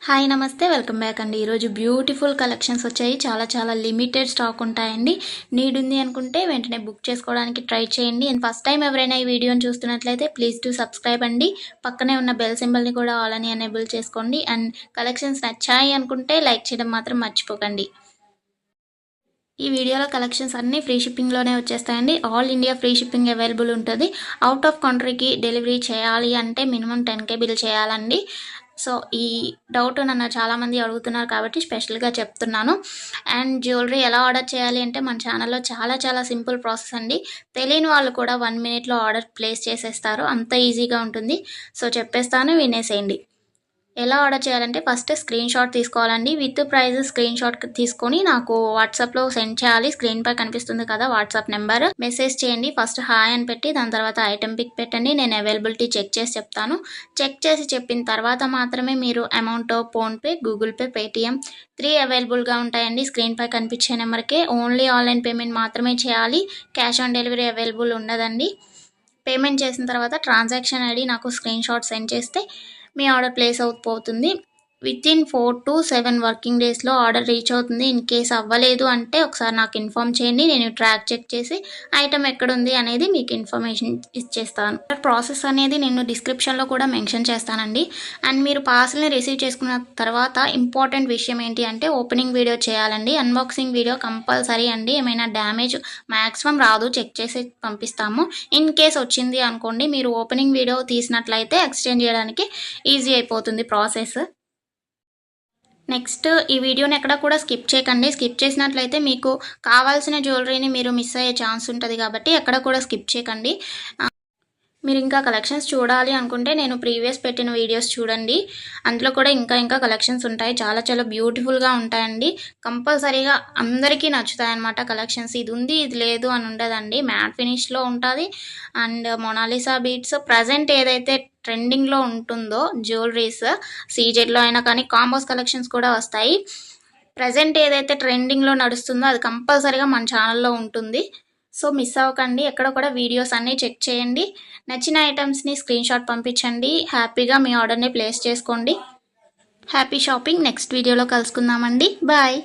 Hi నమస్తే welcome back అండి. ఈరోజు బ్యూటిఫుల్ కలెక్షన్స్ వచ్చాయి. చాలా లిమిటెడ్ స్టాక్ ఉంటాయండి. నీడ్ ఉంది అనుకుంటే వెంటనే బుక్ చేసుకోవడానికి ట్రై చేయండి. అండ్ ఫస్ట్ టైం ఎవరైనా ఈ వీడియోని చూస్తున్నట్లయితే ప్లీజ్ టు సబ్స్క్రైబ్ అండి. పక్కనే ఉన్న బెల్ సింబల్ని కూడా ఆల్ అని ఎనేబుల్ చేసుకోండి. అండ్ కలెక్షన్స్ నచ్చాయి అనుకుంటే లైక్ చేయడం మాత్రం మర్చిపోకండి. ఈ వీడియోలో కలెక్షన్స్ అన్నీ ఫ్రీ షిప్పింగ్లోనే వచ్చేస్తాయండి. All India free shipping available ఉంటుంది. అవుట్ ఆఫ్ కంట్రీకి డెలివరీ చేయాలి అంటే మినిమం 10K బిల్ చేయాలండి. సో ఈ డౌట్ నన్ను చాలామంది అడుగుతున్నారు కాబట్టి స్పెషల్గా చెప్తున్నాను. అండ్ జ్యువెలరీ ఎలా ఆర్డర్ చేయాలి అంటే మన ఛానల్లో చాలా సింపుల్ ప్రాసెస్ అండి. తెలియని వాళ్ళు కూడా 1 మినిట్లో ఆర్డర్ ప్లేస్ చేసేస్తారు. అంత ఈజీగా ఉంటుంది. సో చెప్పేస్తాను, వినేసేయండి. ఎలా ఆర్డర్ చేయాలంటే ఫస్ట్ స్క్రీన్ షాట్ తీసుకోవాలండి. విత్ ప్రైస్ స్క్రీన్ షాట్ తీసుకొని నాకు వాట్సాప్లో సెండ్ చేయాలి. స్క్రీన్ పై కనిపిస్తుంది కదా వాట్సాప్ నెంబర్, మెసేజ్ చేయండి. ఫస్ట్ హాయ్ అని పెట్టి దాని తర్వాత ఐటెం పిక్ పెట్టండి. నేను అవైలబిలిటీ చెక్ చేసి చెప్తాను. చెక్ చేసి చెప్పిన తర్వాత మాత్రమే మీరు amount PhonePe, Google pay, Paytm 3 అవైలబుల్గా ఉంటాయండి. స్క్రీన్ పై కనిపించే నెంబర్కే ఓన్లీ ఆన్లైన్ పేమెంట్ మాత్రమే చేయాలి. క్యాష్ ఆన్ డెలివరీ అవైలబుల్ ఉండదండి. పేమెంట్ చేసిన తర్వాత ట్రాన్సాక్షన్ ఐడి నాకు స్క్రీన్ షాట్ సెండ్ చేస్తే మీ ఆర్డర్ ప్లేస్ అవుతుంది. వితిన్ 4 to 7 వర్కింగ్ డేస్లో ఆర్డర్ రీచ్ అవుతుంది. ఇన్ కేస్ అవ్వలేదు అంటే ఒకసారి నాకు ఇన్ఫామ్ చేయండి. నేను ట్రాక్ చెక్ చేసి ఐటమ్ ఎక్కడుంది అనేది మీకు ఇన్ఫర్మేషన్ ఇచ్చేస్తాను. ప్రాసెస్ అనేది నేను డిస్క్రిప్షన్లో కూడా మెన్షన్ చేస్తానండి. అండ్ మీరు పార్సల్ని రిసీవ్ చేసుకున్న తర్వాత ఇంపార్టెంట్ విషయం ఏంటి అంటే ఓపెనింగ్ వీడియో చేయాలండి. అన్బాక్సింగ్ వీడియో కంపల్సరీ అండి. ఏమైనా డ్యామేజ్ మ్యాక్సిమం రాదు, చెక్ చేసి పంపిస్తాము. ఇన్ కేస్ వచ్చింది అనుకోండి, మీరు ఓపెనింగ్ వీడియో తీసినట్లయితే ఎక్స్చేంజ్ చేయడానికి ఈజీ అయిపోతుంది ప్రాసెస్. నెక్స్ట్ ఈ వీడియోని ఎక్కడ కూడా స్కిప్ చేయకండి. స్కిప్ చేసినట్లయితే మీకు కావాల్సిన జ్యువెలరీని మీరు మిస్ అయ్యే ఛాన్స్ ఉంటుంది కాబట్టి ఎక్కడ కూడా స్కిప్ చేయకండి. మీరు ఇంకా కలెక్షన్స్ చూడాలి అనుకుంటే నేను ప్రీవియస్ పెట్టిన వీడియోస్ చూడండి. అందులో కూడా ఇంకా కలెక్షన్స్ ఉంటాయి. చాలా బ్యూటిఫుల్గా ఉంటాయండి. కంపల్సరీగా అందరికీ నచ్చుతాయి అన్నమాట కలెక్షన్స్. ఇది ఉంది ఇది లేదు అని ఉండదండి. మ్యాట్ ఫినిష్లో ఉంటుంది. అండ్ మొనాలిసా బీట్స్ ప్రజెంట్ ఏదైతే ట్రెండింగ్లో ఉంటుందో జ్యువెలరీస్ సీజెడ్లో అయినా కానీ కాంబోస్ కలెక్షన్స్ కూడా వస్తాయి. ప్రజెంట్ ఏదైతే ట్రెండింగ్లో నడుస్తుందో అది కంపల్సరీగా మన ఛానల్లో ఉంటుంది. సో మిస్ అవ్వకండి. ఎక్కడ కూడా వీడియోస్ అన్నీ చెక్ చేయండి. నచ్చిన ఐటమ్స్ని స్క్రీన్ షాట్ పంపించండి. హ్యాపీగా మీ ఆర్డర్ని ప్లేస్ చేసుకోండి. Happy shopping. నెక్స్ట్ వీడియోలో కలుసుకుందామండి. బాయ్.